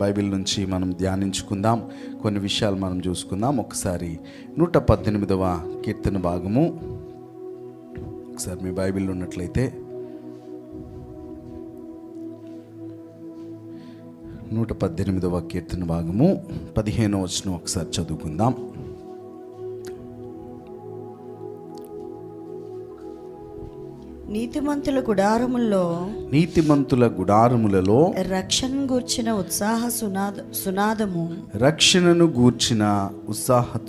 Bible నుంచి మనం ధ్యానించుకుందాం. కొన్ని విషయాలు మనం చూసుకుందాం. ఒకసారి 118వ కీర్తన భాగము, ఒకసారి మీ బైబిల్ ఉన్నట్లయితే 118వ కీర్తన భాగము 15వ వచనం ఒకసారి చదువుకుందాం. నీతిమంతుల గుడారములలో రక్షణను గూర్చిన ఉత్సాహ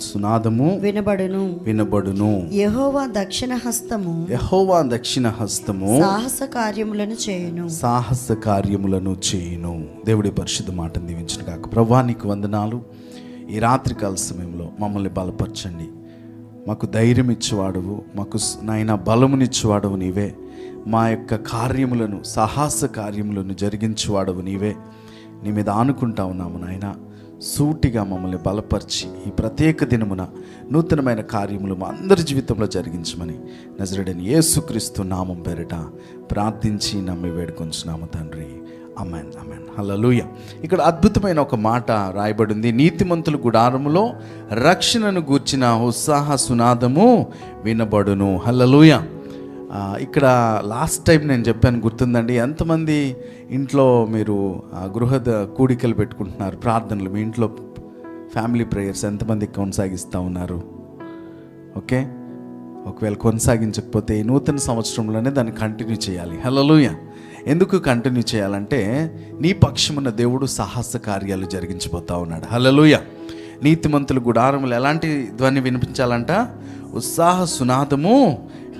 సునాదము వినబడును. యెహోవా దక్షిణ హస్తము సాహస కార్యములను చేయును. దేవుడి పరిశుద్ధ మాటను దీవించిన కాక. ప్రభువా, నీకు వందనాలు. ఈ రాత్రికాల సమయంలో మమ్మల్ని బలపరచండి. మాకు ధైర్యం ఇచ్చేవాడువు, మాకు నాయన బలమునిచ్చేవాడవు నీవే. మా యొక్క కార్యములను, సాహస కార్యములను జరిగించేవాడవు నీవే. నీ మీద ఆనుకుంటా ఉన్నాము నాయన. సూటిగా మమ్మల్ని బలపరిచి ఈ ప్రత్యేక దినమున నూతనమైన కార్యములు మా అందరి జీవితంలో జరిగించమని నజరేయుడైన యేసుక్రీస్తు నామం పేరిట ప్రార్థించి నమ్మి వేడుకొంచున్నాము తండ్రి. ఆమేన్, ఆమేన్, హల్లెలూయా. ఇక్కడ అద్భుతమైన ఒక మాట రాయబడింది. నీతిమంతుల గుడారములో రక్షణను గూర్చిన ఉత్సాహ సునాదము వినబడును. హల్లెలూయా. ఇక్కడ లాస్ట్ టైం నేను చెప్పాను, గుర్తుందండి? ఎంతమంది ఇంట్లో మీరు గృహ కూడికలు పెట్టుకుంటున్నారు, ప్రార్థనలు, మీ ఇంట్లో ఫ్యామిలీ ప్రేయర్స్ ఎంతమంది కొనసాగిస్తూ ఉన్నారు? ఓకే, ఒకవేళ కొనసాగించకపోతే ఈ నూతన సంవత్సరంలోనే దాన్ని కంటిన్యూ చేయాలి. హల్లెలూయా. ఎందుకు కంటిన్యూ చేయాలంటే నీ పక్షమున్న దేవుడు సాహస కార్యాలు జరిగించబోతా ఉన్నాడు. హల్లెలూయా. నీతిమంతుల గుడారములు ఎలాంటి ధ్వని వినిపించాలంట? ఉత్సాహ సునాదము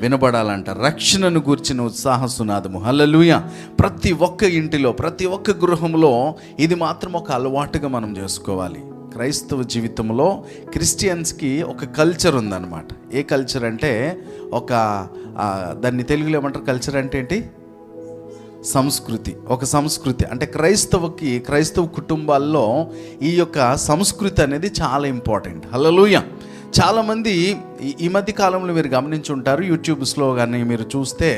వినబడాలంట. రక్షణను గూర్చిన ఉత్సాహ సునాదము. హల్లెలూయా. ప్రతి ఒక్క ఇంటిలో, ప్రతి ఒక్క గృహంలో ఇది మాత్రం ఒక అలవాటుగా మనం చేసుకోవాలి. క్రైస్తవ జీవితంలో క్రిస్టియన్స్కి ఒక కల్చర్ ఉందన్నమాట. ఏ కల్చర్ అంటే దాన్ని తెలుగులో ఏమంటారు? కల్చర్ అంటే ఏంటి? సంస్కృతి. ఒక సంస్కృతి అంటే క్రైస్తవ కుటుంబాల్లో ఈ యొక్క సంస్కృతి అనేది చాలా ఇంపార్టెంట్. హల్లెలూయా. చాలామంది ఈ మధ్య కాలంలో మీరు గమనించి ఉంటారు, యూట్యూబ్స్లో కానీ మీరు చూస్తే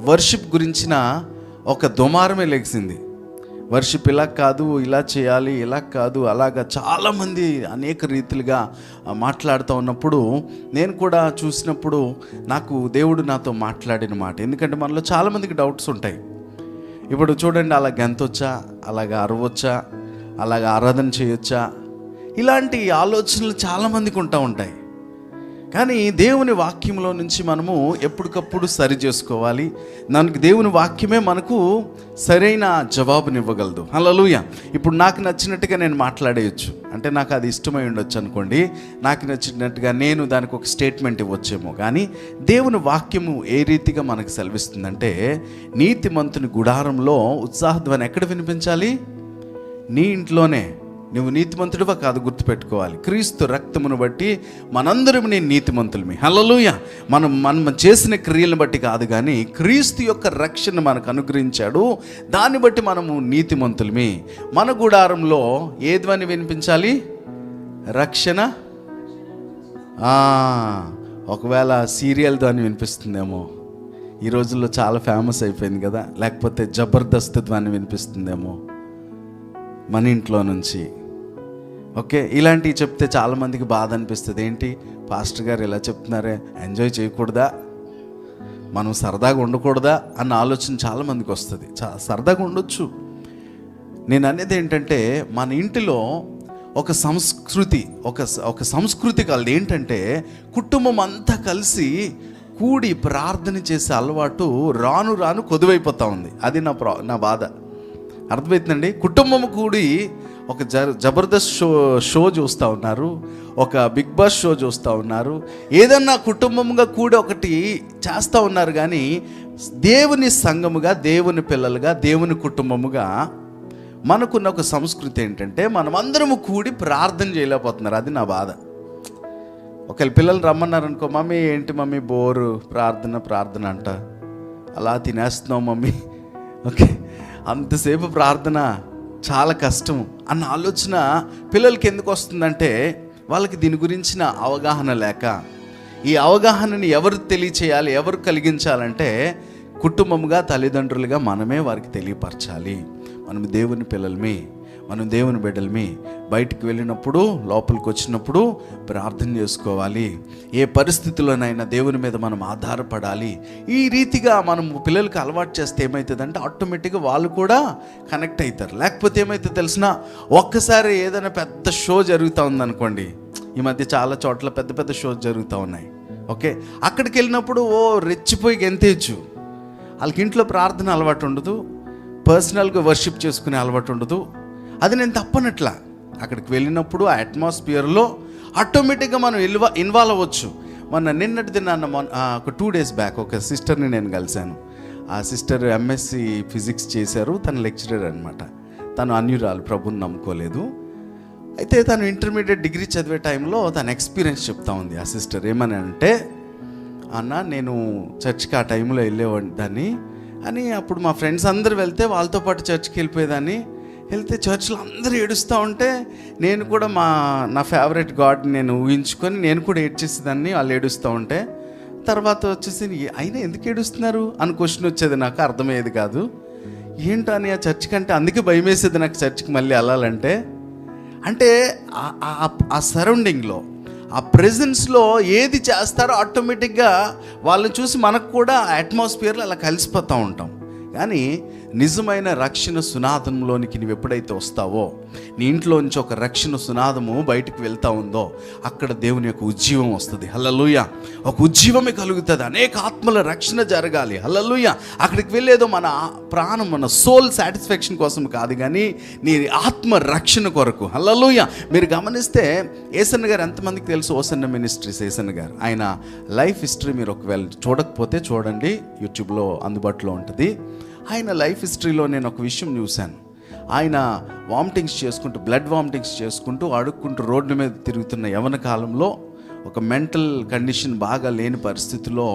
వర్షిప్ గురించిన ఒక దుమారమే లెగిసింది. వర్షిప్ ఇలా కాదు, ఇలా చేయాలి, ఇలా కాదు, అలాగా చాలామంది అనేక రీతిలుగా మాట్లాడుతూ ఉన్నప్పుడు నేను కూడా చూసినప్పుడు నాకు దేవుడు నాతో మాట్లాడిన మాట. ఎందుకంటే మనలో చాలామందికి డౌట్స్ ఉంటాయి. ఇప్పుడు చూడండి, అలా గెంతొచ్చా, అలాగా అరవచ్చా, అలాగా ఆరాధన చేయొచ్చా, ఇలాంటి ఆలోచనలు చాలామందికి ఉంటాయి. కానీ దేవుని వాక్యంలో నుంచి మనము ఎప్పటికప్పుడు సరి చేసుకోవాలి. దానికి దేవుని వాక్యమే మనకు సరైన జవాబునివ్వగలదు. హల్లెలూయా. ఇప్పుడు నాకు నచ్చినట్టుగా నేను మాట్లాడేయచ్చు, అంటే నాకు అది ఇష్టమై ఉండొచ్చు అనుకోండి. నాకు నచ్చినట్టుగా నేను దానికి ఒక స్టేట్మెంట్ ఇవ్వచ్చేమో. కానీ దేవుని వాక్యము ఏ రీతిగా మనకు సెలవిస్తుందంటే, నీతిమంతుని గుడారంలో ఉత్సాహధ్వని ఎక్కడ వినిపించాలి? నీ ఇంట్లోనే. నువ్వు నీతిమంతుడివా కాదు గుర్తుపెట్టుకోవాలి. క్రీస్తు రక్తమును బట్టి మనందరం నేను నీతిమంతులమి. హల్లెలూయా. మనం చేసిన క్రియలను బట్టి కాదు, కానీ క్రీస్తు యొక్క రక్షణ మనకు అనుగ్రహించాడు, దాన్ని బట్టి మనము నీతిమంతులమి. మన గుడారంలో ఏ ధ్వని వినిపించాలి? రక్షణ. ఒకవేళ సీరియల్ ధ్వని వినిపిస్తుందేమో, ఈ రోజుల్లో చాలా ఫేమస్ అయిపోయింది కదా. లేకపోతే జబర్దస్త్ ధ్వని వినిపిస్తుందేమో మన ఇంట్లో నుంచి. ఓకే, ఇలాంటివి చెప్తే చాలామందికి బాధ అనిపిస్తుంది. ఏంటి పాస్టర్ గారు ఇలా చెప్తున్నారే, ఎంజాయ్ చేయకూడదా, మనం సరదాగా ఉండకూడదా అన్న ఆలోచన చాలామందికి వస్తుంది. సరదాగా ఉండొచ్చు. నేను అనేది ఏంటంటే, మన ఇంటిలో ఒక సంస్కృతి కలదు. ఏంటంటే కుటుంబం అంతా కలిసి కూడి ప్రార్థన చేసే అలవాటు రాను రాను కొదువైపోతూ ఉంది. అది నా బాధ. అర్థమవుతుందండి? కుటుంబం కూడి ఒక జబర్దస్త్ షో చూస్తూ ఉన్నారు, ఒక బిగ్ బాస్ షో చూస్తూ ఉన్నారు, ఏదన్నా కుటుంబంగా కూడి ఒకటి చేస్తూ ఉన్నారు. కానీ దేవుని సంఘముగా, దేవుని పిల్లలుగా, దేవుని కుటుంబముగా మనకున్న ఒక సంస్కృతి ఏంటంటే, మనం అందరము కూడి ప్రార్థన చేయలేకపోతున్నారు. అది నా బాధ. ఒకవేళ పిల్లలు రమ్మన్నారనుకో, మమ్మీ ఏంటి మమ్మీ బోరు, ప్రార్థన అంట, అలా తినేస్తున్నావు మమ్మీ. ఓకే, అంతసేపు ప్రార్థన చాలా కష్టం అన్న ఆలోచన పిల్లలకి ఎందుకు వస్తుందంటే, వాళ్ళకి దీని గురించిన అవగాహన లేక. ఈ అవగాహనని ఎవరు తెలియచేయాలి, ఎవరు కలిగించాలంటే కుటుంబముగా, తల్లిదండ్రులుగా మనమే వారికి తెలియపరచాలి. మనం దేవుని పిల్లలమే, మనం దేవుని బిడ్డలమి బయటికి వెళ్ళినప్పుడు, లోపలికి వచ్చినప్పుడు ప్రార్థన చేసుకోవాలి. ఏ పరిస్థితుల్లోనైనా దేవుని మీద మనం ఆధారపడాలి. ఈ రీతిగా మనం పిల్లలకి అలవాటు చేస్తే ఏమవుతుందంటే ఆటోమేటిక్గా వాళ్ళు కూడా కనెక్ట్ అవుతారు. లేకపోతే ఏమవుతుంది తెలిసిన, ఒక్కసారి ఏదైనా పెద్ద షో జరుగుతూ ఉందనుకోండి, ఈ మధ్య చాలా చోట్ల పెద్ద పెద్ద షోస్ జరుగుతూ ఉన్నాయి. ఓకే, అక్కడికి వెళ్ళినప్పుడు రెచ్చిపోయి గెంతేయచ్చు. వాళ్ళకి ఇంట్లో ప్రార్థన అలవాటు ఉండదు, పర్సనల్గా వర్షిప్ చేసుకునే అలవాటు ఉండదు. అది నేను తప్పనట్లా. అక్కడికి వెళ్ళినప్పుడు ఆ అట్మాస్ఫియర్లో ఆటోమేటిక్గా మనం ఇన్వాల్వ్ అవ్వచ్చు. నిన్నటి దినాన్న ఒక 2 days బ్యాక్ ఒక సిస్టర్ని నేను కలిశాను. ఆ సిస్టర్ MSc ఫిజిక్స్ చేశారు. తను లెక్చరర్ అనమాట. తను అన్యురాలు, ప్రభుని నమ్ముకోలేదు. అయితే తను ఇంటర్మీడియట్ డిగ్రీ చదివే టైంలో తన ఎక్స్పీరియన్స్ చెప్తా ఉంది. ఆ సిస్టర్ ఏమని అంటే, అన్న నేను చర్చ్కి ఆ టైంలో వెళ్ళేవాడిని అని, అప్పుడు మా ఫ్రెండ్స్ అందరు వెళ్తే వాళ్ళతో పాటు చర్చ్కి వెళ్ళిపోయేదాన్ని. వెళ్తే చర్చ్లో అందరూ ఏడుస్తూ ఉంటే నేను కూడా నా ఫేవరెట్ గాడ్ని నేను ఊహించుకొని నేను కూడా ఏడ్చేసేదాన్ని వాళ్ళు ఏడుస్తూ ఉంటే. తర్వాత వచ్చేసి అయినా ఎందుకు ఏడుస్తున్నారు అని క్వశ్చన్ వచ్చేది. నాకు అర్థమయ్యేది కాదు. ఏంటని ఆ చర్చ్ కంటే అందుకే భయం వేసేది నాకు చర్చ్కి మళ్ళీ వెళ్ళాలంటే. అంటే ఆ సరౌండింగ్లో, ఆ ప్రెజెన్స్లో ఏది చేస్తారో ఆటోమేటిక్గా వాళ్ళని చూసి మనకు కూడా ఆ అట్మాస్ఫియర్లో అలా కలిసిపోతూ ఉంటాం. కానీ నిజమైన రక్షణ సునాదంలోనికి నువ్వు ఎప్పుడైతే వస్తావో, నీ ఇంట్లో నుంచి ఒక రక్షణ సునాదము బయటికి వెళ్తూ ఉందో, అక్కడ దేవుని యొక్క ఉజ్జీవం వస్తుంది. హల్లెలూయా. ఒక ఉజ్జీవమే కలుగుతుంది. అనేక ఆత్మల రక్షణ జరగాలి. హల్లెలూయా. అక్కడికి వెళ్ళేదో మన ప్రాణం, మన సోల్ సాటిస్ఫాక్షన్ కోసం కాదు, కానీ నీ ఆత్మ రక్షణ కొరకు. హల్లెలూయా. మీరు గమనిస్తే ఏసన్న గారు ఎంతమందికి తెలుసు? ఓసన్న మినిస్ట్రీస్ ఏసన్న గారు. ఆయన లైఫ్ హిస్టరీ మీరు ఒకవేళ చూడకపోతే చూడండి, యూట్యూబ్లో అందుబాటులో ఉంటుంది. ఆయన లైఫ్ హిస్టరీలో నేను ఒక విషయం చూశాను. ఆయన వామిటింగ్స్ చేసుకుంటూ, బ్లడ్ వామిటింగ్స్ చేసుకుంటూ, అడుక్కుంటూ రోడ్ల మీద తిరుగుతున్న యవ్వన కాలంలో, ఒక మెంటల్ కండిషన్ బాగా లేని పరిస్థితిలో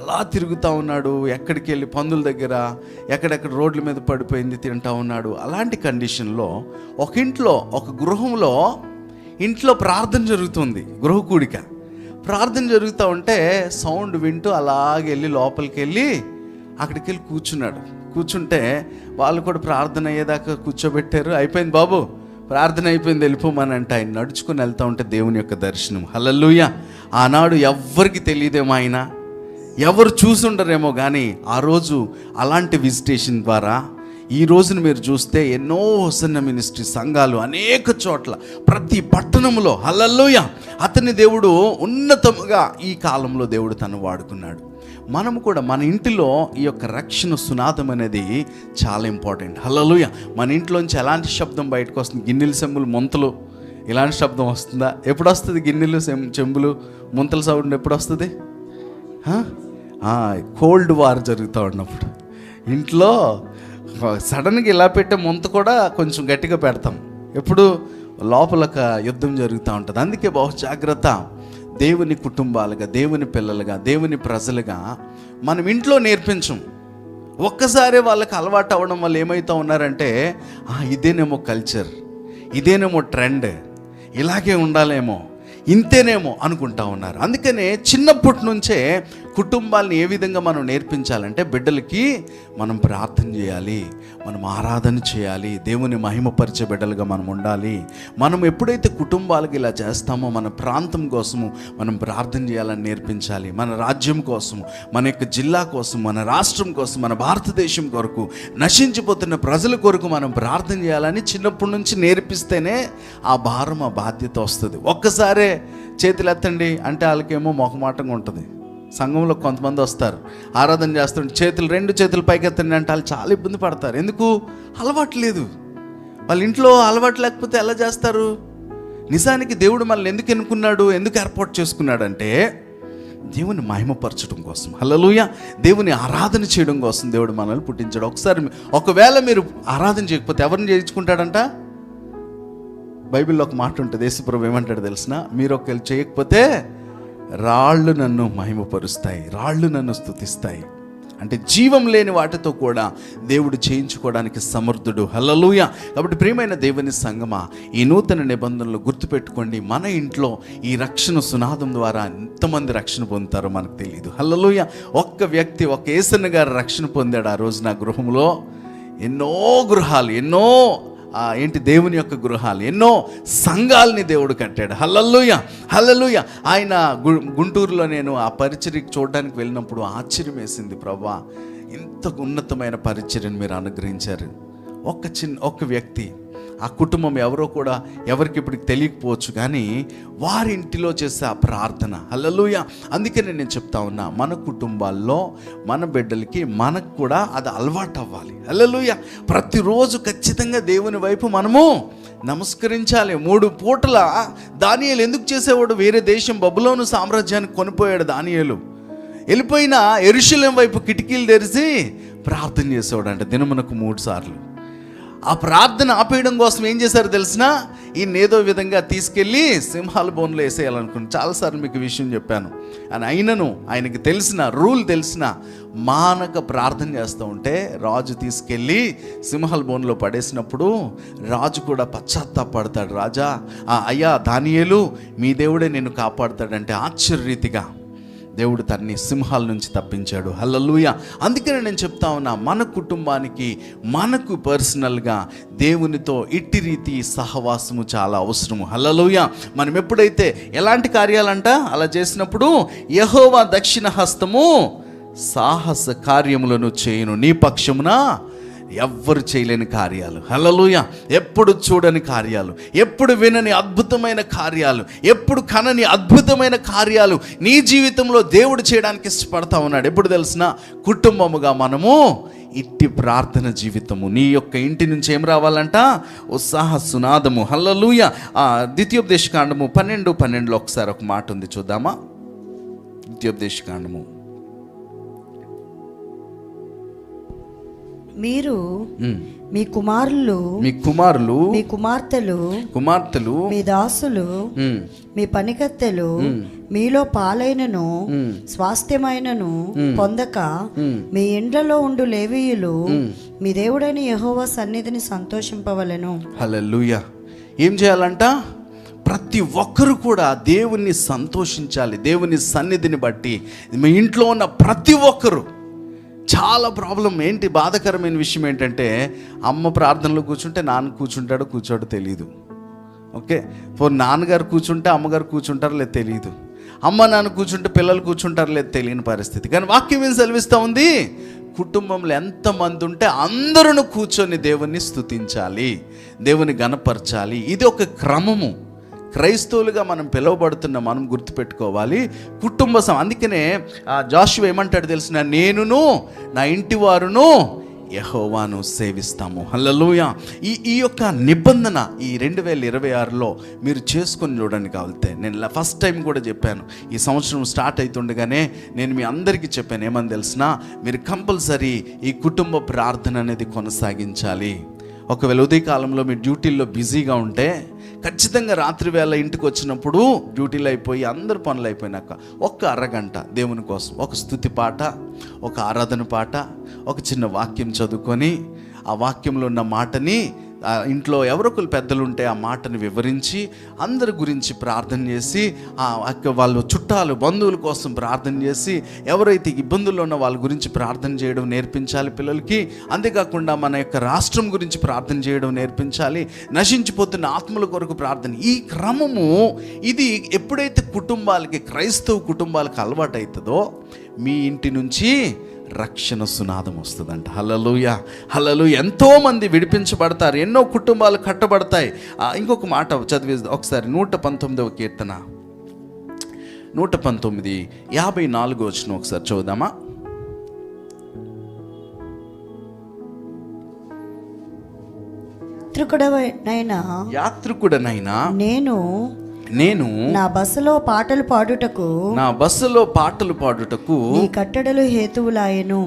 అలా తిరుగుతూ ఉన్నాడు. ఎక్కడికి వెళ్ళి పందుల దగ్గర ఎక్కడెక్కడ రోడ్ల మీద పడిపోయింది తింటూ ఉన్నాడు. అలాంటి కండిషన్లో ఒక ఇంట్లో, ఒక గృహంలో ఇంట్లో ప్రార్థన జరుగుతుంది. గృహకూడిక ప్రార్థన జరుగుతూ ఉంటే సౌండ్ వింటూ అలాగే వెళ్ళి లోపలికి వెళ్ళి అక్కడికి వెళ్ళి కూర్చున్నాడు. కూర్చుంటే వాళ్ళు కూడా ప్రార్థన అయ్యేదాకా కూర్చోబెట్టారు. అయిపోయింది బాబు, ప్రార్థన అయిపోయింది, వెళ్ళిపోమని అంటే ఆయన నడుచుకుని వెళ్తూ ఉంటే దేవుని యొక్క దర్శనం. హల్లెలూయా. ఆనాడు ఎవ్వరికి తెలియదేమో, ఆయన ఎవరు చూసుండరేమో, కానీ ఆ రోజు అలాంటి విజిటేషన్ ద్వారా ఈ రోజున మీరు చూస్తే ఎన్నో హోసన్న మినిస్ట్రీ సంఘాలు అనేక చోట్ల, ప్రతి పట్టణంలో హల్లెలూయా అతని దేవుడు ఉన్నతముగా ఈ కాలంలో దేవుడు తను వాడుకున్నాడు. మనము కూడా మన ఇంటిలో ఈ యొక్క రక్షణ సునాదం అనేది చాలా ఇంపార్టెంట్. హల్లెలూయా. మన ఇంట్లోంచి ఎలాంటి శబ్దం బయటకు వస్తుంది? గిన్నెలు, చెంబులు, ముంతలు, ఇలాంటి శబ్దం వస్తుందా? ఎప్పుడు వస్తుంది? గిన్నెలు, చెంబులు, ముంతల సౌండ్ ఎప్పుడు వస్తుంది? కోల్డ్ వార్ జరుగుతూ ఉన్నప్పుడు ఇంట్లో సడన్గా ఇలా పెట్టే ముంత కూడా కొంచెం గట్టిగా పెడతాం. ఎప్పుడు లోపల యుద్ధం జరుగుతూ ఉంటుంది. అందుకే బహు జాగ్రత్త. దేవుని కుటుంబాలుగా, దేవుని పిల్లలుగా, దేవుని ప్రజలుగా మనం ఇంట్లో నేర్పించం. ఒక్కసారి వాళ్ళకి అలవాటు అవ్వడం వల్ల ఏమవుతూ ఉన్నారంటే, ఇదేనేమో కల్చర్, ఇదేనేమో ట్రెండ్, ఇలాగే ఉండాలేమో, ఇంతేనేమో అనుకుంటా ఉన్నారు. అందుకనే చిన్నప్పటి నుంచే కుటుంబాలను ఏ విధంగా మనం నేర్పించాలంటే, బిడ్డలకి మనం ప్రార్థన చేయాలి, మనం ఆరాధన చేయాలి, దేవుని మహిమపరిచే బిడ్డలుగా మనం ఉండాలి. మనం ఎప్పుడైతే కుటుంబాలకు ఇలా చేస్తామో, మన ప్రాంతం కోసము మనం ప్రార్థన చేయాలని నేర్పించాలి. మన రాజ్యం కోసము, మన యొక్క జిల్లా కోసం, మన రాష్ట్రం కోసం, మన భారతదేశం కొరకు, నశించిపోతున్న ప్రజల కొరకు మనం ప్రార్థన చేయాలని చిన్నప్పటి నుంచి నేర్పిస్తేనే ఆ భారం, ఆ బాధ్యత వస్తుంది. ఒక్కసారే చేతులు ఎత్తండి అంటే వాళ్ళకేమో మొహమాటంగా ఉంటుంది. సంఘంలో కొంతమంది వస్తారు, ఆరాధన చేస్తుంటే రెండు చేతులు పైకెత్తండి అంటే వాళ్ళు చాలా ఇబ్బంది పడతారు. ఎందుకు? అలవాటు లేదు. వాళ్ళ ఇంట్లో అలవాటు లేకపోతే ఎలా చేస్తారు? నిజానికి దేవుడు మనల్ని ఎందుకు ఎన్నుకున్నాడు, ఎందుకు ఏర్పాటు చేసుకున్నాడంటే దేవుని మహిమపరచడం కోసం. హల్లెలూయా. దేవుని ఆరాధన చేయడం కోసం దేవుడు మనల్ని పుట్టించాడు. ఒకవేళ మీరు ఆరాధన చేయకపోతే ఎవరిని చేయించుకుంటాడంట? బైబిల్లో ఒక మాట ఉంటుంది. యేసుప్రభు ఏమంటాడు తెలిసిన? మీరు ఒకవేళ చేయకపోతే రాళ్ళు నన్ను మహిమపరుస్తాయి, రాళ్ళు నన్ను స్తుతిస్తాయి. అంటే జీవం లేని వాటితో కూడా దేవుడు చేయించుకోవడానికి సమర్థుడు. హల్లెలూయా. కాబట్టి ప్రియమైన దేవుని సంగమా, ఈ నూతన నిబంధనలు గుర్తుపెట్టుకోండి. మన ఇంట్లో ఈ రక్షణ సునాదం ద్వారా ఎంతమంది రక్షణ పొందుతారో మనకు తెలియదు. హల్లెలూయా. ఒక్క వ్యక్తి, ఒక యేసన్న గారు రక్షణ పొందాడు ఆ రోజు నా గృహంలో. ఎన్నో గృహాలు, ఎన్నో దేవుని యొక్క గృహాలు, ఎన్నో సంఘాలని దేవుడు కట్టాడు. హల్లెలూయా, హల్లెలూయా. ఆయన గుంటూరులో నేను ఆ పరిచర్యకి చూడడానికి వెళ్ళినప్పుడు ఆశ్చర్యం వేసింది. ప్రభా, ఇంత ఉన్నతమైన పరిచర్యను మీరు అనుగ్రహించారు. ఒక వ్యక్తి, ఆ కుటుంబం ఎవరో కూడా ఎవరికి ఇప్పటికి తెలియకపోవచ్చు, కానీ వారి ఇంటిలో చేసే ఆ ప్రార్థన, హల్లెలూయా. అందుకనే నేను చెప్తా ఉన్నా, మన కుటుంబాల్లో మన బిడ్డలకి మనకు కూడా అది అలవాటు అవ్వాలి. హల్లెలూయా. ప్రతిరోజు ఖచ్చితంగా దేవుని వైపు మనము నమస్కరించాలి. 3 పూటల దానియేలు ఎందుకు చేసేవాడు? వేరే దేశం బబులోను సామ్రాజ్యానికి కొనిపోయాడు దానియేలు. వెళ్ళిపోయిన యెరూషలేము వైపు కిటికీలు తెరిచి ప్రార్థన చేసేవాడు అంట, దినమునకు 3 సార్లు. ఆ ప్రార్థన ఆపేయడం కోసం ఏం చేశారు తెలిసిన? ఈయన ఏదో విధంగా తీసుకెళ్ళి సింహాల బోన్లో వేసేయాలనుకున్నాను. చాలాసార్లు మీకు విషయం చెప్పాను. అని అయినను ఆయనకి తెలిసిన రూల్ తెలిసిన మానక ప్రార్థన చేస్తూ ఉంటే రాజు తీసుకెళ్ళి సింహాల బోన్లో పడేసినప్పుడు రాజు కూడా పశ్చాత్తాపడతాడు. రాజా, అయ్యా దానియేలు, మీ దేవుడే నిన్ను కాపాడుతాడంటే ఆశ్చర్యరీతిగా దేవుడు తన్ని సింహాల నుంచి తప్పించాడు. హల్లెలూయా. అందుకనే నేను చెప్తా ఉన్నా, మన కుటుంబానికి మనకు పర్సనల్గా దేవునితో ఇట్టి రీతి సహవాసము చాలా అవసరము. హల్లెలూయా. మనం ఎప్పుడైతే ఎలాంటి కార్యాలంట అలా చేసినప్పుడు, యెహోవా దక్షిణ హస్తము సాహస కార్యములను చేయును, నీ పక్షమున ఎవ్వరు చేయలేని కార్యాలు. హల్లెలూయా. ఎప్పుడు చూడని కార్యాలు, ఎప్పుడు వినని అద్భుతమైన కార్యాలు, ఎప్పుడు కనని అద్భుతమైన కార్యాలు నీ జీవితంలో దేవుడు చేయడానికి ఇష్టపడతా ఉన్నాడు. ఎప్పుడు తెలిసిన? కుటుంబముగా మనము ఇట్టి ప్రార్థన జీవితము. నీ యొక్క ఇంటి నుంచి ఏం రావాలంట? ఉత్సాహ సునాదము. హల్లెలూయా. ద్వితీయోపదేశకాండము 12:12 ఒకసారి ఒక మాట ఉంది, చూద్దామా? ద్వితీయోపదేశకాండము. మీరు మీ కుమారులు, మీ కుమార్తెలు, మీ దాసులు, మీ పనికత్తెలు మీలో పాలైనను స్వాస్థ్యమైనను పొందక మీ ఇండ్లలో ఉండు లేవీయులు మీ దేవుడైన యెహోవా సన్నిధిని సంతోషింపవలెను. హల్లెలూయా. ఏం చేయాలంట? ప్రతి ఒక్కరు కూడా దేవుణ్ణి సంతోషించాలి. దేవుని సన్నిధిని బట్టి మీ ఇంట్లో ఉన్న ప్రతి ఒక్కరు. చాలా ప్రాబ్లం ఏంటి, బాధాకరమైన విషయం ఏంటంటే, అమ్మ ప్రార్థనలో కూర్చుంటే నాన్న కూర్చోడో తెలియదు. ఓకే, నాన్నగారు కూర్చుంటే అమ్మగారు కూర్చుంటారో లేదు తెలియదు. అమ్మ నాన్న కూర్చుంటే పిల్లలు కూర్చుంటారో లేదు తెలియని పరిస్థితి. కానీ వాక్యం ఏం సెలవిస్తూ ఉంది? కుటుంబంలో ఎంతమంది ఉంటే అందరూ కూర్చొని దేవుణ్ణి స్తుతించాలి, దేవుని గణపరచాలి. ఇది ఒక క్రమము. క్రైస్తవులుగా మనం పిలువబడుతున్న మనం గుర్తుపెట్టుకోవాలి కుటుంబ అందుకనే జాషువా ఏమంటాడు తెలిసిన? నేనును నా ఇంటి వారును యెహోవాను సేవిస్తాము. హల్లెలూయా. ఈ యొక్క నిబంధన ఈ 2026లో మీరు చేసుకొని చూడండి. కావాలితే నేను ఫస్ట్ టైం కూడా చెప్పాను, ఈ సంవత్సరం స్టార్ట్ అవుతుండగానే నేను మీ అందరికీ చెప్పాను, ఏమని తెలిసిన? మీరు కంపల్సరీ ఈ కుటుంబ ప్రార్థన అనేది కొనసాగించాలి. ఒకవేళ ఉదయకాలంలో మీరు డ్యూటీల్లో బిజీగా ఉంటే ఖచ్చితంగా రాత్రి వేళ ఇంటికి వచ్చినప్పుడు డ్యూటీలు అయిపోయి అందరు పనులు అయిపోయినాక ఒక్క అరగంట దేవుని కోసం ఒక స్తుతి పాట, ఒక ఆరాధన పాట, ఒక చిన్న వాక్యం చదువుకొని ఆ వాక్యంలో ఉన్న మాటని ఇంట్లో ఎవరొకరు పెద్దలు ఉంటే ఆ మాటను వివరించి అందరి గురించి ప్రార్థన చేసి, వాళ్ళు చుట్టాలు బంధువుల కోసం ప్రార్థన చేసి, ఎవరైతే ఇబ్బందుల్లో ఉన్న వాళ్ళ గురించి ప్రార్థన చేయడం నేర్పించాలి పిల్లలకి. అంతేకాకుండా మన యొక్క రాష్ట్రం గురించి ప్రార్థన చేయడం నేర్పించాలి, నశించిపోతున్న ఆత్మల కొరకు ప్రార్థన. ఈ క్రమము ఇది ఎప్పుడైతే కుటుంబాలకి, క్రైస్తవ కుటుంబాలకు అలవాటు అవుతుందో మీ ఇంటి నుంచి రక్షణ సునాదం వస్తుందంట. హల్లెలూయా, హల్లెలూయా. ఎంతోమంది విడిపించబడతారు, ఎన్నో కుటుంబాలు కట్టబడతాయి. ఇంకొక మాట చదివి ఒకసారి 119వ కీర్తన 119:54 వచనం ఒకసారి చదువుదామా? యాత్రికుడనైనా నేను నా బస్సులో పాటలు పాడుటకు నీ కట్టడలు హేతువులాయెను.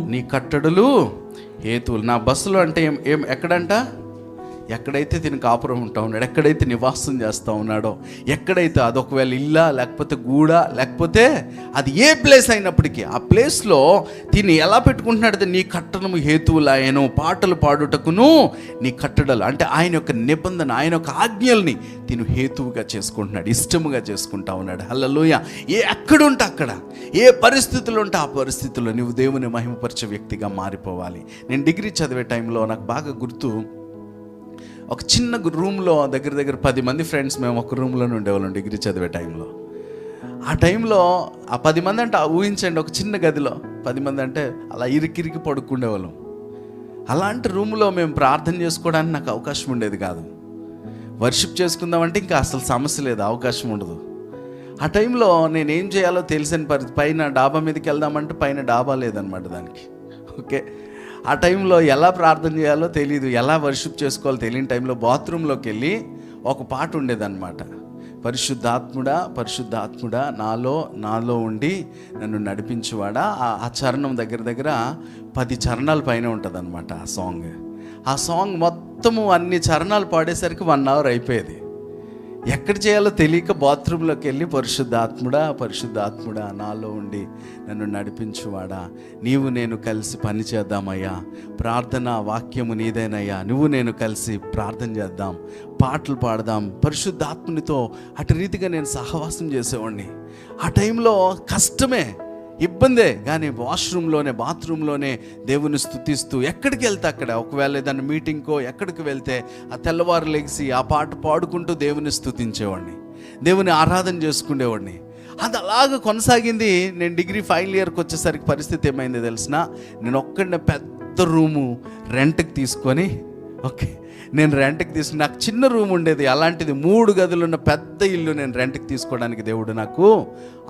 నా బస్సులో అంటే ఎక్కడంట? ఎక్కడైతే తిని కాపురం ఉంటా ఉన్నాడు, ఎక్కడైతే నివాసం చేస్తూ ఉన్నాడో, ఎక్కడైతే అదొకవేళ ఇల్లా లేకపోతే గూడా లేకపోతే అది ఏ ప్లేస్ అయినప్పటికీ ఆ ప్లేస్లో తిని ఎలా పెట్టుకుంటున్నాడు? నీ కట్టడము హేతువులాయను, పాటలు పాడుటకును నీ కట్టడలు అంటే ఆయన యొక్క నిబంధన, ఆయన యొక్క ఆజ్ఞల్ని తిను హేతువుగా చేసుకుంటున్నాడు, ఇష్టముగా చేసుకుంటా ఉన్నాడు. హల్లెలూయా. ఎక్కడుంటే అక్కడ, ఏ పరిస్థితులు ఉంటే ఆ పరిస్థితుల్లో నువ్వు దేవుని మహిమపరిచే వ్యక్తిగా మారిపోవాలి. నేను డిగ్రీ చదివే టైంలో నాకు బాగా గుర్తు, ఒక చిన్న రూమ్లో దగ్గర దగ్గర 10 మంది ఫ్రెండ్స్ మేము ఒక రూమ్లోనే ఉండేవాళ్ళం డిగ్రీ చదివే టైంలో. ఆ టైంలో ఆ 10 మంది అంటే ఊహించండి, ఒక చిన్న గదిలో 10 మంది అంటే అలా ఇరికిరికి పడుకుండేవాళ్ళం. అలాంటి రూమ్లో మేము ప్రార్థన చేసుకోవడానికి నాకు అవకాశం ఉండేది కాదు. వర్షిప్ చేసుకుందామంటే ఇంకా అసలు సమస్య లేదు, అవకాశం ఉండదు. ఆ టైంలో నేనేం చేయాలో తెలిసిన పైన డాబా మీదకి వెళ్దామంటే పైన డాబా లేదనమాట దానికి. ఓకే, ఆ టైంలో ఎలా ప్రార్థన చేయాలో తెలియదు, ఎలా వర్షిప్ చేసుకోవాలో తెలియని టైంలో బాత్రూంలోకి వెళ్ళి ఒక పాట ఉండేదన్నమాట. పరిశుద్ధాత్ముడా పరిశుద్ధాత్ముడా నాలో ఉండి నన్ను నడిపించువాడా. ఆ చరణం దగ్గర దగ్గర 10 చరణాల పైన ఉంటుంది అనమాట ఆ సాంగ్ మొత్తము అన్ని చరణాలు పాడేసరికి 1 అవర్ అయిపోయేది. ఎక్కడ చేయాలో తెలియక బాత్రూంలోకి వెళ్ళి పరిశుద్ధాత్ముడా పరిశుద్ధాత్ముడా నాలో ఉండి నన్ను నడిపించువాడా, నీవు నేను కలిసి పని చేద్దామయ్యా, ప్రార్థన వాక్యము నీదేనయ్యా, నువ్వు నేను కలిసి ప్రార్థన చేద్దాం, పాటలు పాడదాం, పరిశుద్ధాత్మునితో అటు రీతిగా నేను సహవాసం చేసేవాడిని. ఆ టైంలో కష్టమే, ఇబ్బందే, కానీ బాత్రూంలోనే దేవుని స్తుతిస్తూ ఎక్కడికి వెళ్తే అక్కడ, ఒకవేళ ఏదైనా మీటింగ్కో ఎక్కడికి వెళ్తే ఆ తెల్లవారు లెగిసి ఆ పాట పాడుకుంటూ దేవుని స్తుతించేవాడిని, దేవుని ఆరాధన చేసుకునేవాడిని. అది అలాగ కొనసాగింది. నేను డిగ్రీ ఫైనల్ ఇయర్కి వచ్చేసరికి పరిస్థితి ఏమైంది తెలిసిన, నేను ఒక్కడినే పెద్ద రూము రెంట్కి తీసుకొని, ఓకే నేను రెంట్కి తీసుకుని, నాకు చిన్న రూమ్ ఉండేది, అలాంటిది 3 గదులు ఉన్న పెద్ద ఇల్లు నేను రెంట్కి తీసుకోవడానికి దేవుడు నాకు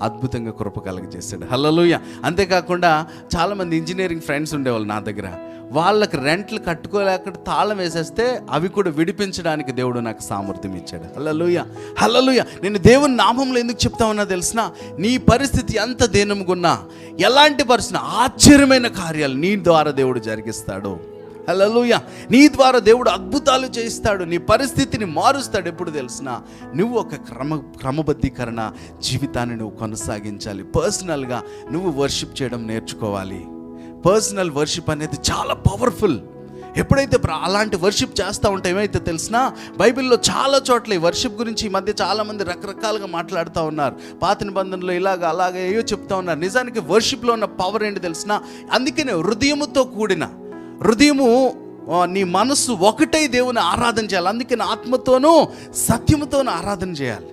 అద్భుతంగా కృప కలుగజేశాడు. హల్లెలూయా. అంతేకాకుండా చాలామంది ఇంజనీరింగ్ ఫ్రెండ్స్ ఉండేవాళ్ళు నా దగ్గర, వాళ్ళకి రెంట్లు కట్టుకోలేక తాళం వేసేస్తే అవి కూడా విడిపించడానికి దేవుడు నాకు సామర్థ్యం ఇచ్చాడు. హల్లెలూయా హల్లెలూయా. నేను దేవుని నామంలో ఎందుకు చెప్తా ఉన్నా తెలిసిన, నీ పరిస్థితి ఎంత దీనముగున్నా, ఎలాంటి పరిస్థితి, ఆశ్చర్యమైన కార్యాలు నీ ద్వారా దేవుడు జరిగిస్తాడు. హల్లెలూయా. నీ ద్వారా దేవుడు అద్భుతాలు చేయిస్తాడు, నీ పరిస్థితిని మారుస్తాడు. ఎప్పుడు తెలిసిన, నువ్వు ఒక క్రమబద్ధీకరణ జీవితాన్ని నువ్వు కొనసాగించాలి. పర్సనల్గా నువ్వు వర్షిప్ చేయడం నేర్చుకోవాలి. పర్సనల్ వర్షిప్ అనేది చాలా పవర్ఫుల్. ఎప్పుడైతే అలాంటి వర్షిప్ చేస్తూ ఉంటే ఏమైతే తెలిసినా, బైబిల్లో చాలా చోట్ల ఈ వర్షిప్ గురించి ఈ మధ్య చాలామంది రకరకాలుగా మాట్లాడుతూ ఉన్నారు. పాత నిబంధనలో అలాగే ఏయో చెప్తా ఉన్నారు. నిజానికి వర్షిప్లో ఉన్న పవర్ ఏంటి తెలిసినా, అందుకనే హృదయము నీ మనస్సు ఒకటై దేవుని ఆరాధన చేయాలి. అందుకని ఆత్మతోనూ సత్యముతోనూ ఆరాధన చేయాలి.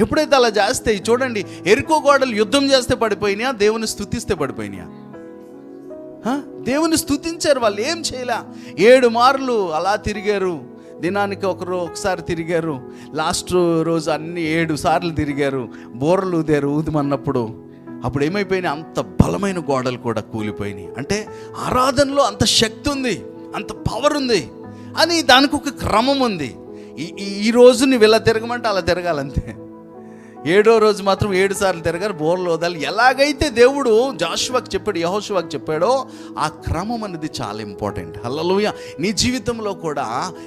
ఎప్పుడైతే అలా చేస్తే, చూడండి, ఎరికో గోడలు యుద్ధం చేస్తే పడిపోయినాయా, దేవుని స్తుతిస్తే పడిపోయినాయా? దేవుని స్తుతించారు, వాళ్ళు ఏం చేయలే. 7 మార్లు అలా తిరిగారు, దినానికి ఒకసారి తిరిగారు, లాస్ట్ రోజు అన్ని 7 సార్లు తిరిగారు, బోర్రలు ఊదమన్నప్పుడు అప్పుడు ఏమైపోయినాయి, అంత బలమైన గోడలు కూడా కూలిపోయినాయి. అంటే ఆరాధనలో అంత శక్తి ఉంది, అంత పవర్ ఉంది అని దానికి ఒక క్రమం ఉంది. ఈ రోజు నువ్వు ఇలా తిరగమంటే అలా తిరగాలంతే. 7వ రోజు మాత్రం 7 సార్లు తిరగాలి, బోర్లు వదాలి. ఎలాగైతే దేవుడు జాషువాకి చెప్పాడు, యెహోషువాకి చెప్పాడో ఆ క్రమం అనేది చాలా ఇంపార్టెంట్. హల్లెలూయా. నీ జీవితంలో కూడా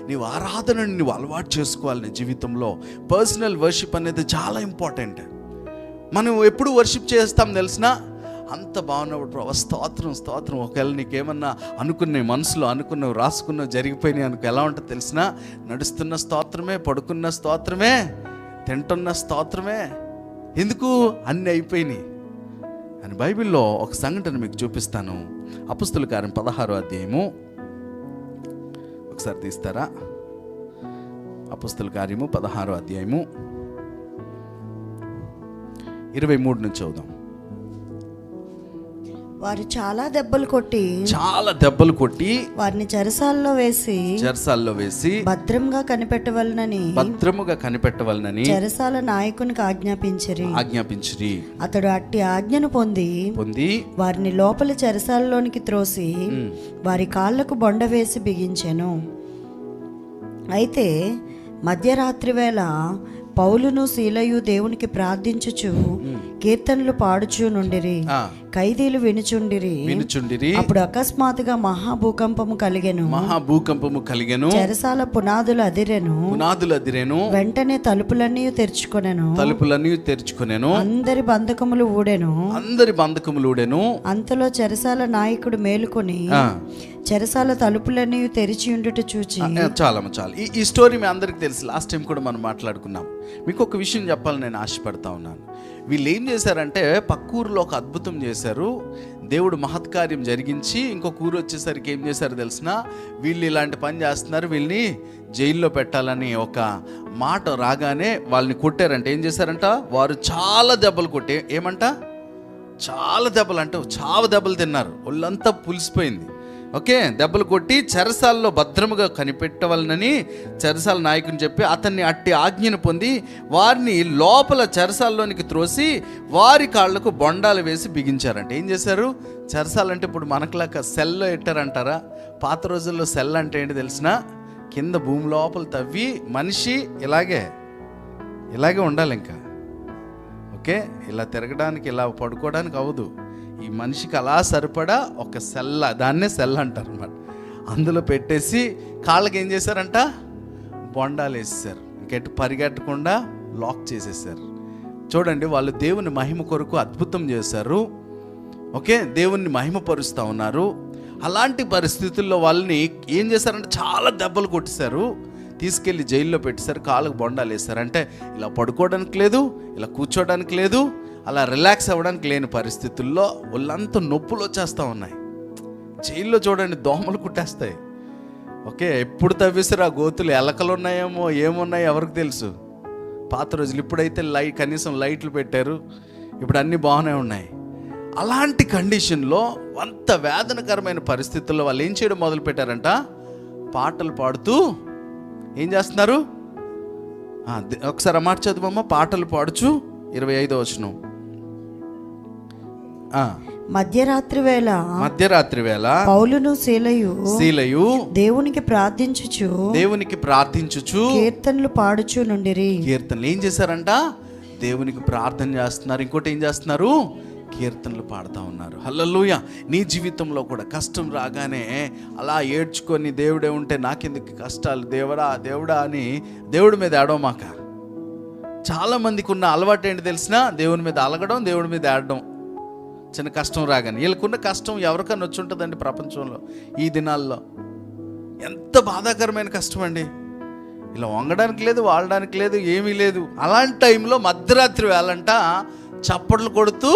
నీవు ఆరాధనని నువ్వు అలవాటు చేసుకోవాలి. నీ జీవితంలో పర్సనల్ వర్షిప్ అనేది చాలా ఇంపార్టెంట్. మనం ఎప్పుడు వర్షిప్ చేస్తాం తెలిసినా, అంత బాగున్నప్పుడు ప్రభు స్తోత్రం. ఒకవేళ నీకేమన్నా అనుకున్నాయి, మనసులో అనుకున్నావు, రాసుకున్నావు, జరిగిపోయినాయి అనుకో, ఎలా ఉంటుంది తెలిసినా, నడుస్తున్న స్తోత్రమే, పడుకున్న స్తోత్రమే, తింటున్న స్తోత్రమే. ఎందుకు అన్నీ అయిపోయినాయి అని బైబిల్లో ఒక సంఘటన మీకు చూపిస్తాను. అపొస్తలుల కార్యం 16వ అధ్యాయము ఒకసారి తీస్తారా? అపొస్తలుల కార్యము 16వ అధ్యాయము 23 నుంచి చదువుదాం. వారు చాలా దెబ్బలు కొట్టి వారిని చెరసాల్లో వేసి భద్రముగా కనిపెట్టవలనని చెరసాల నాయకునికి ఆజ్ఞాపించిరి. అతడు అట్టి ఆజ్ఞను పొంది వారిని లోపల చెరసాలలోనికి త్రోసి వారి కాళ్లకు బొండ వేసి బిగించెను. అయితే మధ్యరాత్రి వేళ పౌలును శీలయు దేవునికి ప్రార్థించుచు కీర్తనలు పాడుచు నుండిరి. ఖైదీలు వినుచుండిరి. అప్పుడు అకస్మాత్తుగా మహాభూకంపము కలిగెను. చెరసాల పునాదులు అదిరెను. వెంటనే తలుపులన్నీ తెరుచుకొనెను. అందరి బంధకములు ఊడెను. అంతలో చెరసాల నాయకుడు మేలుకొని చెరసాల తలుపులన్నీ తెరిచి ఉండుట చూచి, చాలా ఈ స్టోరీ మీ అందరికి తెలుసు. లాస్ట్ టైం కూడా మనం మాట్లాడుకున్నాం. మీకు ఒక విషయం చెప్పాలని నేను ఆశపడతా ఉన్నాను. వీళ్ళు ఏం చేశారంటే, పక్కూరులో ఒక అద్భుతం చేశారు. దేవుడు మహత్కార్యం జరిగించి ఇంకొక ఊరు వచ్చేసరికి ఏం చేశారు తెలిసిన, వీళ్ళు ఇలాంటి పని చేస్తున్నారు, వీళ్ళని జైల్లో పెట్టాలని ఒక మాట రాగానే వాళ్ళని కొట్టారంట. ఏం చేశారంట, వారు చాలా దెబ్బలు కొట్టి, ఏమంట చాలా దెబ్బలు అంటే చావ దెబ్బలు తిన్నారు, ఒళ్ళంతా పులిసిపోయింది. ఓకే, దెబ్బలు కొట్టి చెరసాలలో భద్రముగా కనిపెట్టవలనని చెరసాల నాయకుని చెప్పి అతన్ని అట్టి ఆజ్ఞను పొంది వారిని లోపల చెరసాలలోనికి త్రోసి వారి కాళ్లకు బొండాలు వేసి బిగించారంట. ఏం చేశారు, చెరసాలంటే ఇప్పుడు మనకులాగా సెల్లో ఎట్టారంటారా? పాత రోజుల్లో సెల్ అంటే ఏంటి తెలిసిన, కింద భూమి లోపల తవ్వి మనిషి ఇలాగే ఉండాలి. ఇంకా ఓకే, ఇలా తిరగడానికి ఇలా పడుకోవడానికి అవ్వదు. ఈ మనిషికి అలా సరిపడా ఒక సెల్ల, దాన్నే సెల్ అంటారు అన్నమాట. అందులో పెట్టేసి కాళ్ళకి ఏం చేశారంట, బొండాలు వేసేసారు. ఇంకెటు పరిగెట్టకుండా లాక్ చేసేసారు. చూడండి, వాళ్ళు దేవుని మహిమ కొరకు అద్భుతం చేశారు. ఓకే, దేవుణ్ణి మహిమపరుస్తూ ఉన్నారు. అలాంటి పరిస్థితుల్లో వాళ్ళని ఏం చేశారంటే చాలా దెబ్బలు కొట్టేశారు, తీసుకెళ్ళి జైల్లో పెట్టేశారు, కాళ్ళకు బొండాలు వేశారు. అంటే ఇలా పడుకోవడానికి లేదు, ఇలా కూర్చోడానికి లేదు, అలా రిలాక్స్ అవ్వడానికి లేని పరిస్థితుల్లో వాళ్ళంతా నొప్పులు వచ్చేస్తూ ఉన్నాయి. జైల్లో చూడండి, దోమలు కుట్టేస్తాయి. ఓకే, ఎప్పుడు తవ్వేసారు ఆ గోతులు, ఎలకలు ఉన్నాయేమో ఏమున్నాయో ఎవరికి తెలుసు. పాత రోజులు. ఇప్పుడైతే కనీసం లైట్లు పెట్టారు, ఇప్పుడు అన్నీ బాగానే ఉన్నాయి. అలాంటి కండిషన్లో అంత వేదనకరమైన పరిస్థితుల్లో వాళ్ళు ఏం చేయడం మొదలు పెట్టారంట, పాటలు పాడుతూ ఏం చేస్తున్నారు. ఒకసారి మాట చదువమ్మ. పాటలు పాడుచు 25వ వచనం. మధ్యరాత్రి వేళ పౌలును శీలయు దేవునికి ప్రార్థించుచు కీర్తనలు పాడుచు నుండిరి. కీర్తనలు ఏం చేశారంట, దేవునికి ప్రార్థన చేస్తున్నారు. ఇంకోటి ఏం చేస్తున్నారు, కీర్తనలు పాడుతూ ఉన్నారు. హల్లెలూయా. నీ జీవితంలో కూడా కష్టం రాగానే అలా ఏడ్చుకొని దేవుడే ఉంటే నాకెందుకు కష్టాలు, దేవుడా అని దేవుడి మీద ఏడవమాక. చాలామందికి ఉన్న అలవాటు ఏంటి తెలిసిన, దేవుని మీద అలగడం, దేవుడి మీద ఏడడం. చిన్న కష్టం రాగానే వీళ్ళకున్న కష్టం ఎవరికన్నా వచ్చి ఉంటుందండి ప్రపంచంలో ఈ దినాల్లో. ఎంత బాధాకరమైన కష్టం అండి. ఇలా వంగడానికి లేదు, వాడడానికి లేదు, ఏమీ లేదు. అలాంటి టైంలో మధ్యరాత్రి వేళంట చప్పట్లు కొడుతూ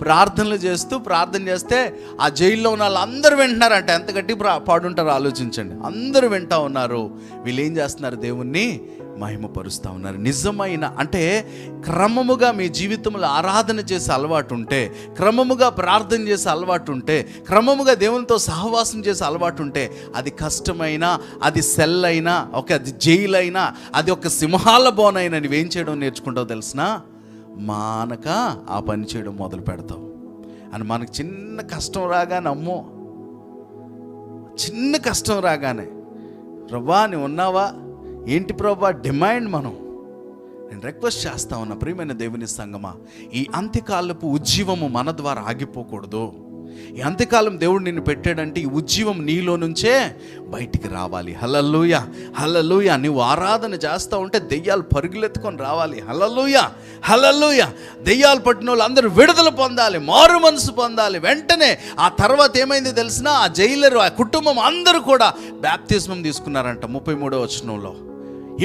ప్రార్థన చేస్తే ఆ జైల్లో ఉన్న వాళ్ళు అందరూ వింటున్నారంట. ఎంత గట్టి పాడుంటారో ఆలోచించండి. అందరూ వింటూ ఉన్నారు. వీళ్ళు ఏం చేస్తున్నారు, దేవుణ్ణి మహిమపరుస్తూ ఉన్నారు. నిజమైన అంటే క్రమముగా మీ జీవితంలో ఆరాధన చేసే అలవాటు ఉంటే, క్రమముగా ప్రార్థన చేసే అలవాటు ఉంటే, క్రమముగా దేవునితో సహవాసం చేసే అలవాటు ఉంటే, అది కష్టమైనా, అది సెల్ అయినా, అది జైలు అయినా, అది ఒక సింహాల బోనైనా నువ్వేం చేయడం నేర్చుకుంటావు తెలిసినా, మానక ఆ పని చేయడం మొదలు పెడతావు. అని మనకు చిన్న కష్టం రాగానే, అమ్మో చిన్న కష్టం రాగానే, ప్రభా నువ్వు ఉన్నావా ఏంటి ప్రభా డిమాండ్. నేను రిక్వెస్ట్ చేస్తా ఉన్నా ప్రియమైన దేవుని సంగమా, ఈ అంత్యకాలపు ఉజ్జీవము మన ద్వారా ఆగిపోకూడదు. ఈ అంత్యకాలం దేవుడు నిన్ను పెట్టాడంటే ఈ ఉజ్జీవం నీలో నుంచే బయటికి రావాలి. హల్లెలూయా, హల్లెలూయా. నువ్వు ఆరాధన చేస్తూ ఉంటే దెయ్యాలు పరుగులెత్తుకొని రావాలి. హల్లెలూయా, హల్లెలూయా. దెయ్యాలు పట్టిన వాళ్ళు అందరూ విడుదల పొందాలి, మారు మనసు పొందాలి. వెంటనే ఆ తర్వాత ఏమైంది తెలిసిన, ఆ జైలరు ఆ కుటుంబం అందరూ కూడా బాప్తిస్మం తీసుకున్నారంట. 33వ వచనంలో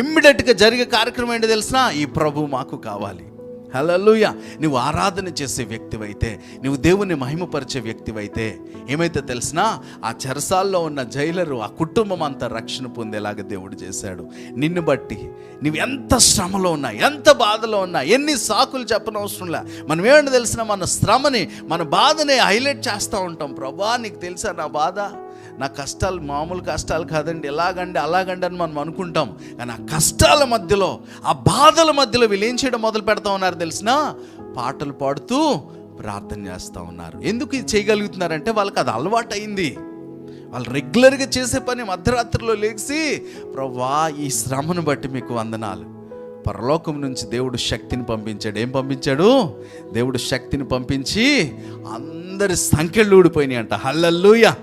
ఇమ్మీడియట్గా జరిగే కార్యక్రమం ఏంటి తెలిసిన, ఈ ప్రభు మాకు కావాలి. హల్లెలూయా. నువ్వు ఆరాధన చేసే వ్యక్తివైతే, నువ్వు దేవుని మహిమపరిచే వ్యక్తివైతే ఏమైతే తెలిసినా, ఆ చెరసాల్లో ఉన్న జైలరు ఆ కుటుంబం అంతా రక్షణ పొందేలాగా దేవుడు చేశాడు. నిన్ను బట్టి నువ్వు ఎంత శ్రమలో ఉన్నా, ఎంత బాధలో ఉన్నా, ఎన్ని సాకులు చెప్పనవసరంలా. మనం ఏమంటే తెలిసినా మన శ్రమని, మన బాధని హైలైట్ చేస్తూ ఉంటాం. ప్రభా నీకు తెలుసా నా బాధ, నా కష్టాలు మామూలు కష్టాలు కాదండి, ఎలాగండి అలాగండి అని మనం అనుకుంటాం. కానీ ఆ కష్టాల మధ్యలో, ఆ బాధల మధ్యలో వీళ్ళు ఏం చేయడం మొదలు పెడతా ఉన్నారు తెలిసినా, పాటలు పాడుతూ ప్రార్థన చేస్తూ ఉన్నారు. ఎందుకు ఇది చేయగలుగుతున్నారంటే వాళ్ళకి అది అలవాటు అయింది. వాళ్ళు రెగ్యులర్గా చేసే పని మధ్యరాత్రిలో లేచి, ప్రభువా ఈ శ్రమను బట్టి మీకు వందనాలు. పరలోకం నుంచి దేవుడు శక్తిని పంపించాడు. ఏం పంపించాడు? దేవుడు శక్తిని పంపించి అందరి సంఖ్యలు ఊడిపోయినాయి అంట. హల్లెలూయా.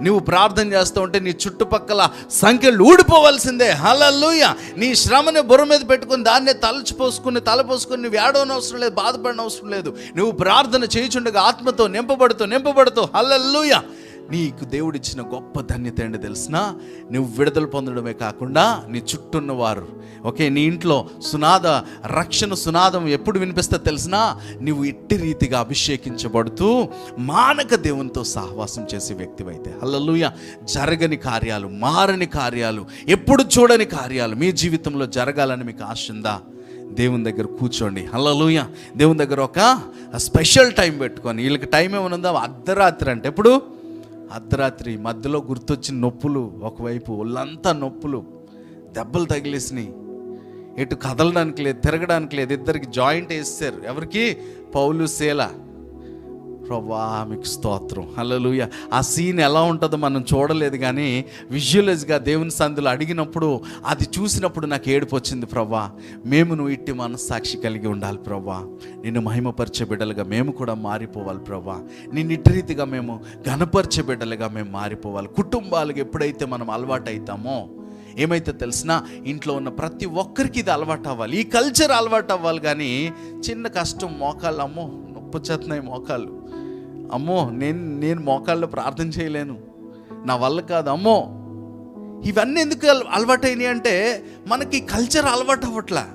నువ్వు ప్రార్థన చేస్తూ ఉంటే నీ చుట్టుపక్కల సంఖ్యలు ఊడిపోవాల్సిందే. హల్లెలూయా. నీ శ్రమని బుర్ర మీద పెట్టుకుని దాన్నే తలపోసుకుని నువ్వు ఏడవనవసరం లేదు, బాధపడనవసరం లేదు. నువ్వు ప్రార్థన చేయుచుండగా ఆత్మతో నింపబడుతూ హల్లెలూయా నీకు దేవుడిచ్చిన గొప్ప ధన్యత ఏంటి తెలిసినా, నువ్వు విడుదల పొందడమే కాకుండా నీ చుట్టూన్న వారు, ఓకే, నీ ఇంట్లో రక్షణ సునాదం ఎప్పుడు వినిపిస్తే తెలిసినా, నువ్వు ఇట్టి రీతిగా అభిషేకించబడుతూ మానక దేవునితో సహవాసం చేసే వ్యక్తివైతే, హల్లెలూయా, జరగని కార్యాలు, మారని కార్యాలు, ఎప్పుడు చూడని కార్యాలు మీ జీవితంలో జరగాలని మీకు ఆశ ఉందా? దేవుని దగ్గర కూర్చోండి, హల్లెలూయా. దేవుని దగ్గర ఒక స్పెషల్ టైం పెట్టుకొని, వీళ్ళకి టైం ఏమైనా ఉందా? అర్ధరాత్రి అంటే ఎప్పుడు? అర్ధరాత్రి మధ్యలో గుర్తొచ్చిన నొప్పులు, ఒకవైపు ఒళ్ళంతా నొప్పులు, దెబ్బలు తగిలేసినాయి, ఎటు కదలడానికి లేదు, తిరగడానికి లేదు, ఇద్దరికి జాయింట్ వేసారు. ఎవరికి? పౌలు శీల. ప్రభువా మీకు స్తోత్రం, హల్లెలూయా. ఆ సీన్ ఎలా ఉంటుందో మనం చూడలేదు, కానీ విజువలైజ్గా దేవుని సందులో అడిగినప్పుడు, అది చూసినప్పుడు నాకు ఏడుపు వచ్చింది. ప్రభువా, నువ్వు ఇట్టి మనస్సాక్షి కలిగి ఉండాలి ప్రభువా, నిన్ను మహిమపరిచే బిడ్డలుగా మేము కూడా మారిపోవాలి ప్రభువా, నిన్ను ఇట్టి రీతిగా మేము ఘనపరిచే బిడ్డలుగా మేము మారిపోవాలి. కుటుంబాలకు ఎప్పుడైతే మనం అలవాటు అవుతామో ఏమైతే తెలిసినా, ఇంట్లో ఉన్న ప్రతి ఒక్కరికి ఇది అలవాటు అవ్వాలి, ఈ కల్చర్ అలవాటు అవ్వాలి. కానీ చిన్న కష్టం, మోకాళ్ళు, అమ్మో నొప్పి చేస్తున్నాయి మోకాళ్ళు, అమ్మో నేను మోకాళ్ళు ప్రార్థన చేయలేను, నా వల్ల కాదు, అమ్మో, ఇవన్నీ ఎందుకు అలవాటైనాయి అంటే మనకి కల్చర్ అలవాటు అవ్వట్లా.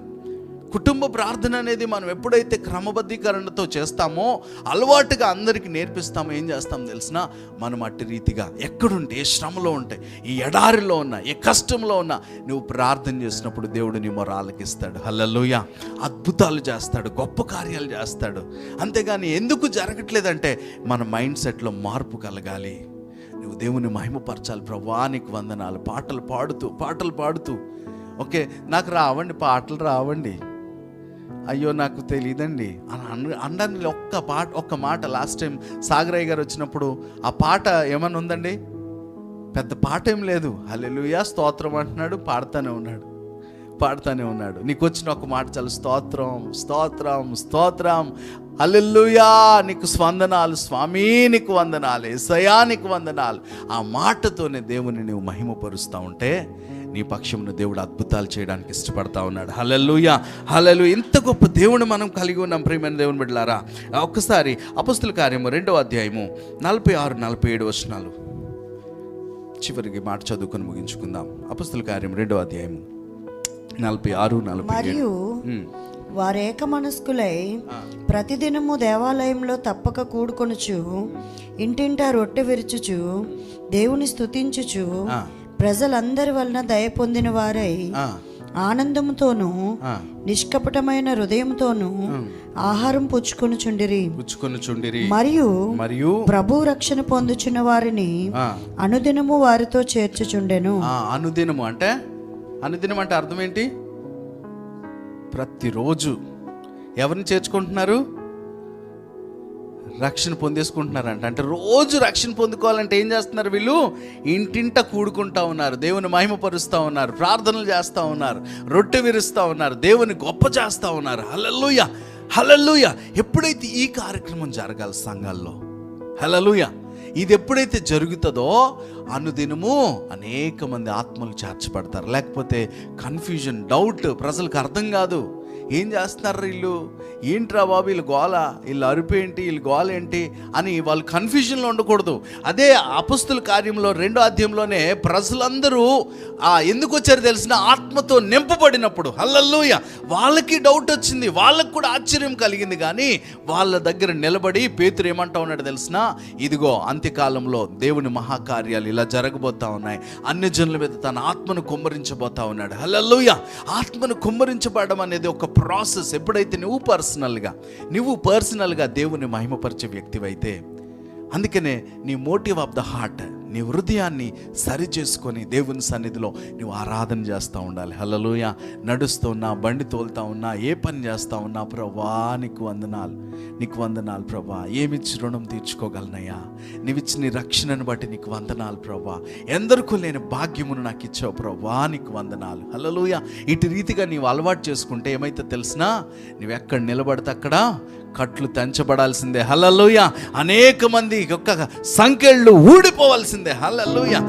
కుటుంబ ప్రార్థన అనేది మనం ఎప్పుడైతే క్రమబద్ధీకరణతో చేస్తామో, అలవాటుగా అందరికీ నేర్పిస్తామో, ఏం చేస్తాం తెలిసినా, మనం అట్టి రీతిగా ఎక్కడుంటే, ఏ శ్రమలో ఉంటే, ఈ ఎడారిలో ఉన్నా, ఏ కష్టంలో ఉన్నా, నువ్వు ప్రార్థన చేసినప్పుడు దేవుడు నీ మొర ఆలకిస్తాడు, హల్లెలూయా. అద్భుతాలు చేస్తాడు, గొప్ప కార్యాలు చేస్తాడు. అంతేగాని ఎందుకు జరగట్లేదంటే మన మైండ్ సెట్లో మార్పు కలగాలి. నువ్వు దేవుని మహిమపరచాలి. ప్రభువా నీకు వందనాలు. పాటలు పాడుతూ ఓకే, నాకు రావండి పాటలు, రావండి, అయ్యో నాకు తెలియదండి అని అనడానికి ఒక్క మాట. లాస్ట్ టైం సాగరయ్య గారు వచ్చినప్పుడు ఆ పాట ఏమన్నా ఉందండి? పెద్ద పాట ఏం లేదు. హల్లెలూయా స్తోత్రం అంటున్నాడు, పాడుతూనే ఉన్నాడు. నీకు వచ్చిన ఒక మాట చాలు, స్తోత్రం స్తోత్రం స్తోత్రం, హల్లెలూయా, నీకు వందనాలు స్వామి, నీకు వందనాలు యేసయ్యా, నీకు వందనాలు. ఆ మాటతోనే దేవుని నువ్వు మహిమపరుస్తూ ఉంటే నీ పక్షమును దేవుడు అద్భుతాలు చేయడానికి ఇష్టపడతా ఉన్నాడు. హల్లెలూయా, హల్లెలూయా. ఇంత గొప్ప దేవుని మనం కలిగి ఉన్నాం ప్రియమైన దేవుని బిడ్డలారా. ఒక్కసారి అపొస్తలుల కార్యము 2వ అధ్యాయము 46-47 వచనాలు చివరికి మాట చదువుకొని ముగించుకుందాం. అపొస్తలుల కార్యం 2వ అధ్యాయము 46-47. మరియు వారేక మనస్కులై ప్రతిదినము దేవాలయంలో తప్పక కూడుకొనుచు, ఇంటింటా రొట్టె విరుచుచు, దేవుని స్తుతించుచు, ప్రజలందరి వలన దయ పొందిన వారై ఆనందముతోనూ నిష్కపటమైన హృదయంతోనూ ఆహారం పుచ్చుకొనుచుండిరి. మరియు ప్రభు రక్షణ పొందుచున్న వారిని అనుదినము వారితో చేర్చుచుండెను. అనుదినం అంటే అర్థం ఏంటి? ప్రతిరోజు ఎవరిని చేర్చుకుంటున్నారు? రక్షణ పొందేసుకుంటున్నారంట. అంటే రోజు రక్షణ పొందుకోవాలంటే ఏం చేస్తున్నారు వీళ్ళు? ఇంటింట కూడుకుంటా ఉన్నారు, దేవుని మహిమపరుస్తూ ఉన్నారు, ప్రార్థనలు చేస్తూ ఉన్నారు, రొట్టె విరుస్తూ ఉన్నారు, దేవుని గొప్ప చేస్తూ ఉన్నారు. హల్లెలూయా, హల్లెలూయా. ఎప్పుడైతే ఈ కార్యక్రమం జరగాలి సంఘాల్లో, హల్లెలూయా, ఇది ఎప్పుడైతే జరుగుతుందో అనుదినము అనేక మంది ఆత్మలు చేర్చబడతారు. లేకపోతే కన్ఫ్యూజన్, డౌట్, ప్రజలకు అర్థం కాదు. ఏం చేస్తున్నారు వీళ్ళు, ఏంట్రా బాబు వీళ్ళు గోల, వీళ్ళు అరుపేంటి, వీళ్ళు గోల ఏంటి అని వాళ్ళు కన్ఫ్యూజన్లో ఉండకూడదు. అదే అపొస్తలుల కార్యంలో 2వ అధ్యాయంలోనే ప్రజలందరూ ఎందుకు వచ్చారు తెలిసిన? ఆత్మతో నింపబడినప్పుడు. హల్లెలూయా. వాళ్ళకి డౌట్ వచ్చింది, వాళ్ళకు కూడా ఆశ్చర్యం కలిగింది. కానీ వాళ్ళ దగ్గర నిలబడి పేతురు ఏమంటా ఉన్నాడు తెలిసిన? ఇదిగో అంత్యకాలంలో దేవుని మహాకార్యాలు ఇలా జరగబోతా ఉన్నాయి, అన్ని జనుల మీద తన ఆత్మను కుమ్మరించబోతా ఉన్నాడు. హల్లెలూయా. ఆత్మను కుమ్మరించబడడం అనేది ఒక ప్రాసెస్. ఎప్పుడైతే నువ్వు పర్సనల్గా దేవుని మహిమపరిచే వ్యక్తివైతే, అందుకనే నీ మోటివ్ ఆఫ్ ద హార్ట్, నీ హృదయాన్ని సరి చేసుకొని దేవుని సన్నిధిలో నువ్వు ఆరాధన చేస్తూ ఉండాలి. హల్లెలూయా. నడుస్తూ ఉన్నా, బండి తోలుతా ఉన్నా, ఏ పని చేస్తూ ఉన్నా, ప్రభువా నీకు వందనాలు ప్రభువా, ఏమిచ్చి రుణం తీర్చుకోగలనయ్యా, నీవిచ్చి నీ రక్షణను బట్టి నీకు వందనాలు ప్రభువా, ఎందరికీ లేని భాగ్యమును నాకు ఇచ్చావు ప్రభువా, నీకు వందనాలు. హల్లెలూయా. ఇటు రీతిగా నీవు అలవాటు చేసుకుంటే ఏమైతే తెలిసినా, నువ్వెక్కడ నిలబడితే అక్కడ కట్లు తెంచబడాల్సిందే. హల్లెలూయా. అనేక మంది యొక్క సంకెళ్ళు ఊడిపోవాల్సిందే. హల్లెలూయా.